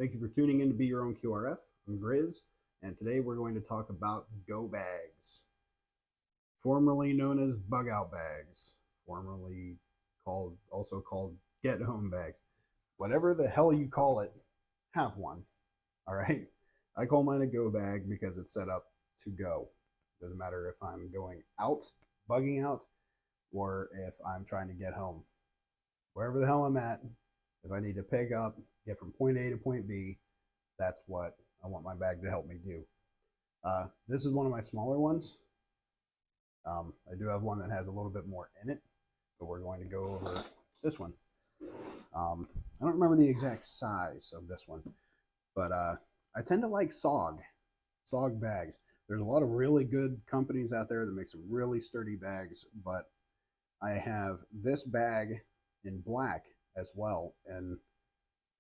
Thank you for tuning in to Be Your Own QRF. I'm Grizz, and today we're going to talk about Go Bags, formerly known as Bug Out Bags, formerly also called Get Home Bags. Whatever the hell you call it, have one. All right. I call mine a Go Bag because it's set up to go. Doesn't matter if I'm going out, bugging out, or if I'm trying to get home. Wherever the hell I'm at, if I need to pick up, get from point A to point B, that's what I want my bag to help me do. This is one of my smaller ones. I do have one that has a little bit more in it, but we're going to go over this one. I don't remember the exact size of this one, but I tend to like SOG bags. There's a lot of really good companies out there that make some really sturdy bags, but I have this bag in black as well, and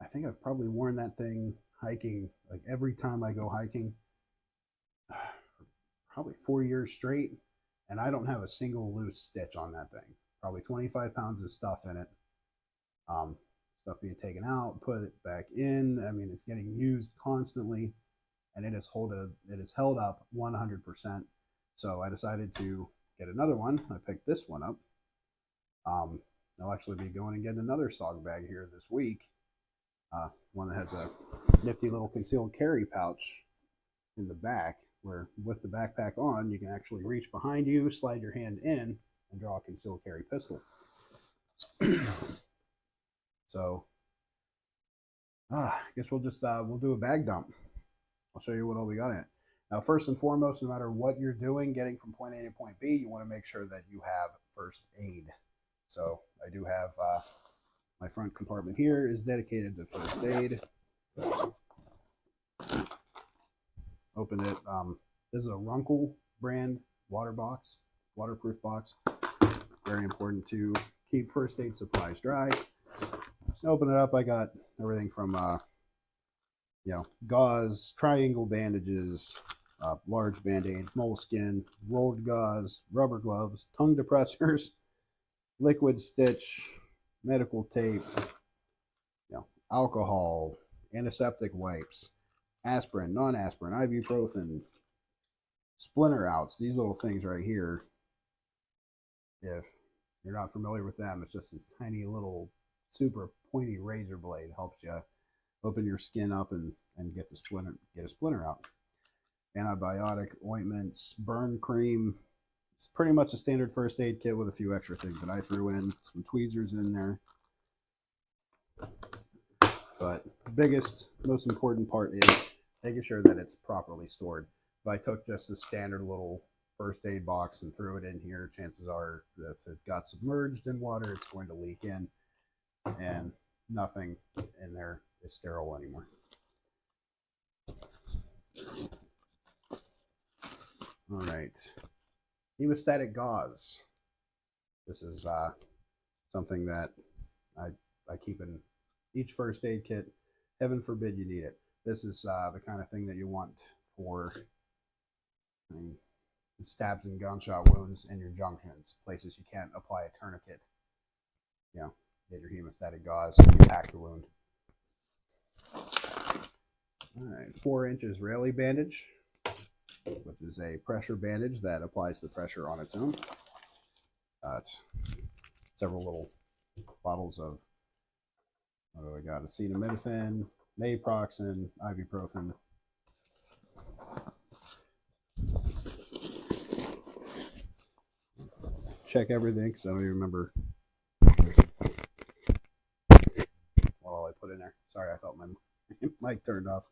I think I've probably worn that thing hiking, like every time I go hiking, for probably 4 years straight, and I don't have a single loose stitch on that thing. Probably 25 pounds of stuff in it. Stuff being taken out, put it back in. I mean, it's getting used constantly, and it is held up 100%. So I decided to get another one. I picked this one up. I'll actually be going and getting another SOG bag here this week. One that has a nifty little concealed carry pouch in the back, where with the backpack on, you can actually reach behind you, slide your hand in, and draw a concealed carry pistol. So, I guess we'll just we'll do a bag dump. I'll show you what all we got in it. Now, first and foremost, no matter what you're doing, getting from point A to point B, you want to make sure that you have first aid. So I do have my front compartment here is dedicated to first aid. Open it. This is a Runkle brand waterproof box. Very important to keep first aid supplies dry. Open it up. I got everything from gauze, triangle bandages, large band-aid, moleskin, rolled gauze, rubber gloves, tongue depressors, liquid stitch, medical tape, alcohol, antiseptic wipes, aspirin, non-aspirin, ibuprofen, splinter outs. These little things right here, if you're not familiar with them, it's just this tiny little super pointy razor blade. Helps you open your skin up and get a splinter out. Antibiotic ointments, burn cream. It's pretty much a standard first aid kit with a few extra things that I threw in. Some tweezers in there. But the biggest, most important part is making sure that it's properly stored. If I took just a standard little first aid box and threw it in here, chances are if it got submerged in water, it's going to leak in, and nothing in there is sterile anymore. All right. Hemostatic gauze. This is something that I keep in each first aid kit. Heaven forbid you need it. This is the kind of thing that you want for stabs and gunshot wounds in your junctions, places you can't apply a tourniquet. Get your hemostatic gauze, you pack the wound. All right, 4 inches Rayleigh bandage, which is a pressure bandage that applies the pressure on its own. It's several little bottles of, what do I got? Acetaminophen, naproxen, ibuprofen. Check everything because I don't even remember what all I put in there. Sorry, I thought my mic turned off.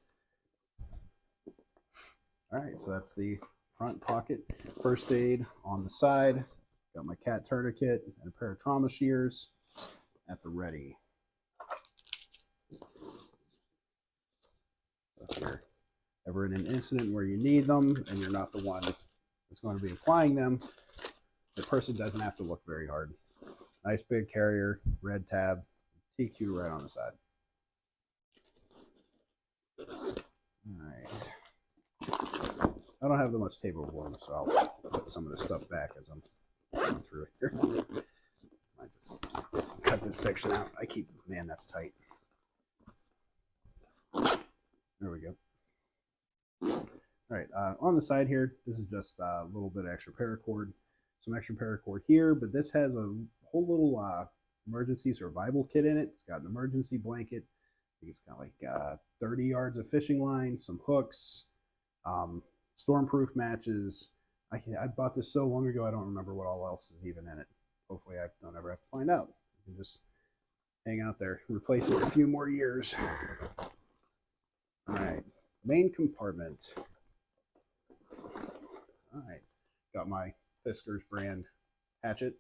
All right, so that's the front pocket. First aid on the side. Got my cat tourniquet and a pair of trauma shears at the ready. If you're ever in an incident where you need them and you're not the one that's going to be applying them, the person doesn't have to look very hard. Nice big carrier, red tab, TQ right on the side. All right. I don't have that much table warm, so I'll put some of this stuff back as I'm going through it here. I just cut this section out. Man, that's tight. There we go. All right, on the side here, this is just a little bit of extra paracord, some extra paracord here, but this has a whole little emergency survival kit in it. It's got an emergency blanket. I think it's got like 30 yards of fishing line, some hooks, stormproof matches. I bought this so long ago, I don't remember what all else is even in it. Hopefully I don't ever have to find out. I can just hang out there, replace it a few more years. All right, main compartment. All right, got my Fiskars brand hatchet.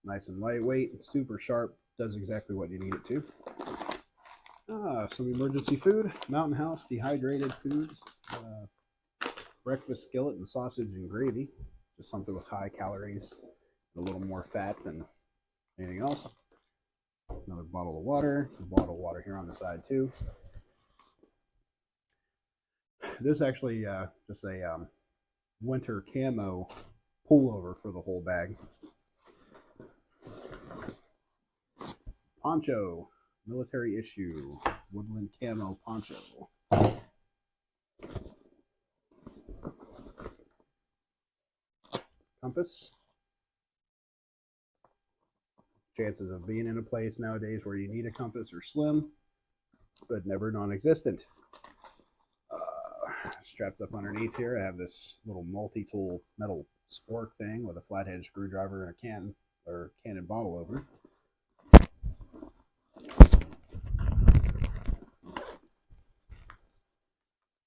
Nice and lightweight, super sharp, does exactly what you need it to. Some emergency food, Mountain House dehydrated food, breakfast skillet and sausage and gravy. Just something with high calories, a little more fat than anything else. Another bottle of water, a bottle of water here on the side too. This is actually just a winter camo pullover for the whole bag. Poncho, military issue, woodland camo poncho. Compass. Chances of being in a place nowadays where you need a compass are slim, but never non-existent. Strapped up underneath here, I have this little multi-tool metal spork thing with a flathead screwdriver and a can or cannon bottle opener.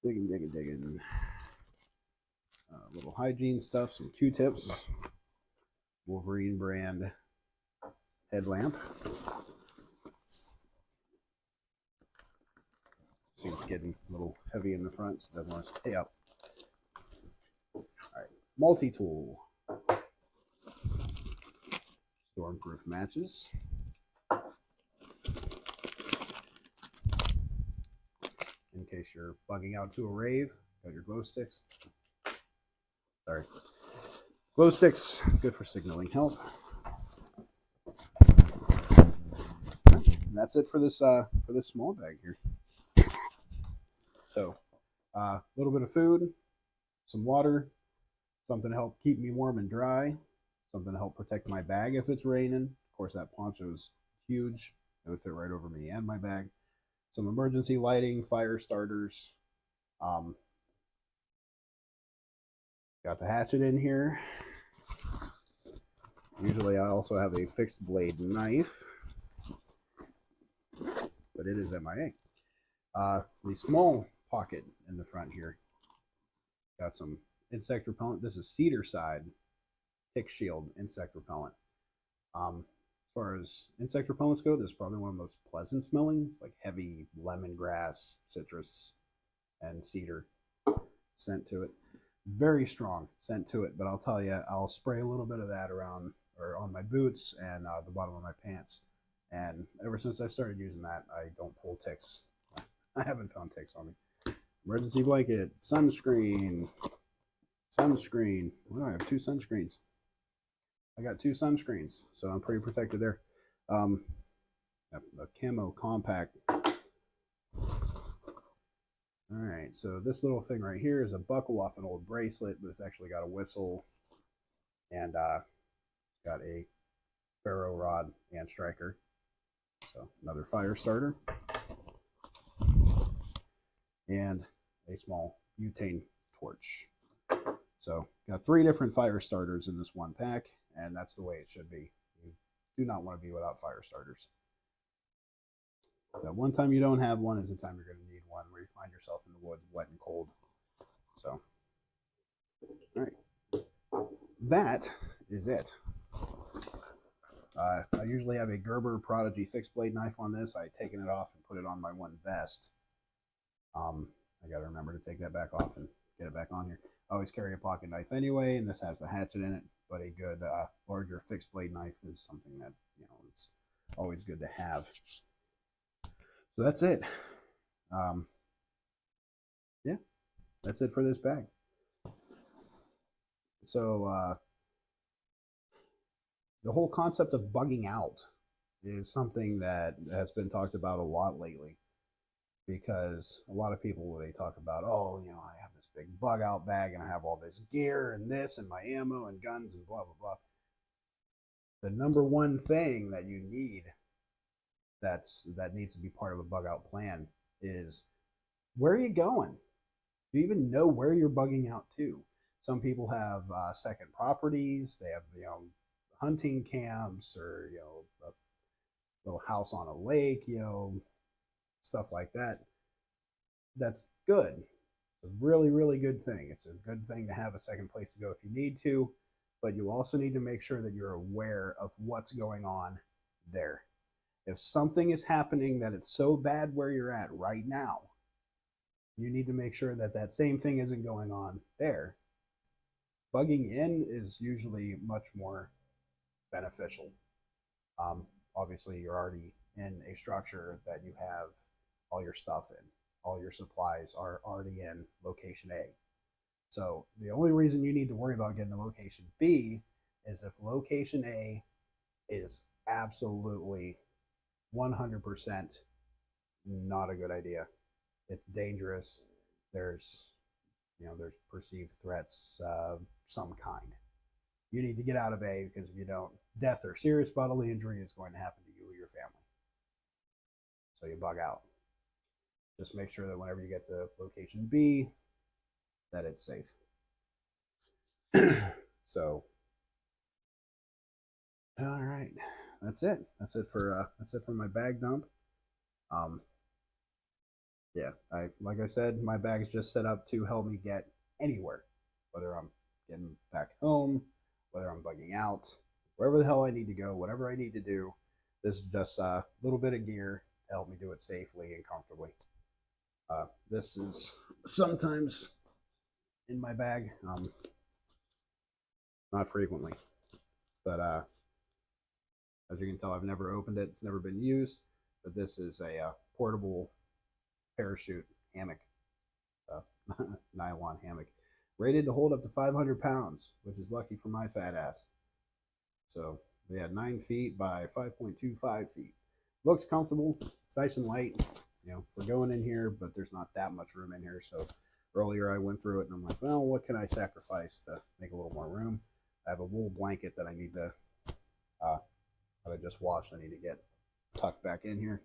Digging. Little hygiene stuff, some Q-tips, Wolverine brand headlamp. Seems getting a little heavy in the front, so it doesn't want to stay up. All right, multi-tool. Stormproof matches. In case you're bugging out to a rave, got your glow sticks. Sorry. Glow sticks, good for signaling help. And that's it for this small bag here. So, a little bit of food, some water, something to help keep me warm and dry, something to help protect my bag if it's raining. Of course, that poncho is huge. It would fit right over me and my bag. Some emergency lighting, fire starters. Got the hatchet in here. Usually I also have a fixed blade knife, but it is MIA. The small pocket in the front here. Got some insect repellent. This is Cedar Side Tick Shield insect repellent. As far as insect repellents go, this is probably one of the most pleasant smelling. It's like heavy lemongrass, citrus, and cedar scent to it. Very strong scent to it, but I'll tell you, I'll spray a little bit of that around or on my boots and the bottom of my pants. And ever since I started using that, I don't pull ticks. I haven't found ticks on me. Emergency blanket, sunscreen. Well, I have 2 sunscreens. I got 2 sunscreens, so I'm pretty protected there. A camo compact. All right, so this little thing right here is a buckle off an old bracelet, but it's actually got a whistle and got a ferro rod and striker. So another fire starter and a small butane torch. So got 3 different fire starters in this one pack, and that's the way it should be. You do not want to be without fire starters. That one time you don't have one is the time you're going to need one, where you find yourself in the woods wet and cold. So, all right. That is it. I usually have a Gerber Prodigy fixed blade knife on this. I've taken it off and put it on my one vest. I got to remember to take that back off and get it back on here. I always carry a pocket knife anyway, and this has the hatchet in it, but a good larger fixed blade knife is something that, you know, it's always good to have. So that's it. Yeah, that's it for this bag. So the whole concept of bugging out is something that has been talked about a lot lately, because a lot of people, they talk about, oh, I have this big bug out bag and I have all this gear and this and my ammo and guns and blah blah blah. The number one thing that you need, that needs to be part of a bug out plan, is, where are you going? Do you even know where you're bugging out to? Some people have second properties. They have hunting camps, or a little house on a lake, stuff like that. That's good. It's a really, really good thing. It's a good thing to have a second place to go if you need to, but you also need to make sure that you're aware of what's going on there. If something is happening that it's so bad where you're at right now, you need to make sure that that same thing isn't going on there. Bugging in is usually much more beneficial. Obviously, you're already in a structure that you have all your stuff in. All your supplies are already in location A. So the only reason you need to worry about getting to location B is if location A is absolutely 100% not a good idea. It's dangerous. There's perceived threats of some kind. You need to get out of A, because if you don't, death or serious bodily injury is going to happen to you or your family. So you bug out. Just make sure that whenever you get to location B, that it's safe. So, all right, that's it. That's it for my bag dump. Yeah, like I said, my bag is just set up to help me get anywhere, whether I'm getting back home, whether I'm bugging out, wherever the hell I need to go, whatever I need to do. This is just a little bit of gear to help me do it safely and comfortably. This is sometimes in my bag, not frequently, but as you can tell, I've never opened it. It's never been used, but this is a portable parachute hammock, nylon hammock, rated to hold up to 500 pounds, which is lucky for my fat ass. So we had 9 feet by 5.25 feet. Looks comfortable. It's nice and light. We're going in here, but there's not that much room in here. So earlier I went through it and I'm like, well, what can I sacrifice to make a little more room? I have a wool blanket that I need to, that I just washed. I need to get tucked back in here.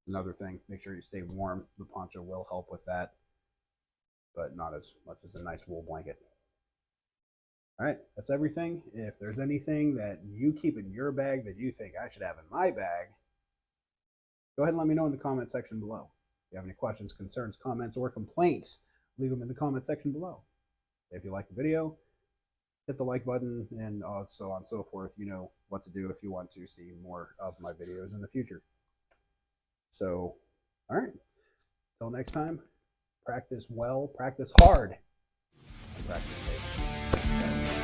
Another thing, make sure you stay warm. The poncho will help with that, but not as much as a nice wool blanket. All right, that's everything. If there's anything that you keep in your bag that you think I should have in my bag, go ahead and let me know in the comment section below. If you have any questions, concerns, comments, or complaints, leave them in the comment section below. If you like the video, hit the like button, and so on and so forth. You know what to do if you want to see more of my videos in the future. So, all right. Till next time, practice well, practice hard, and practice safe.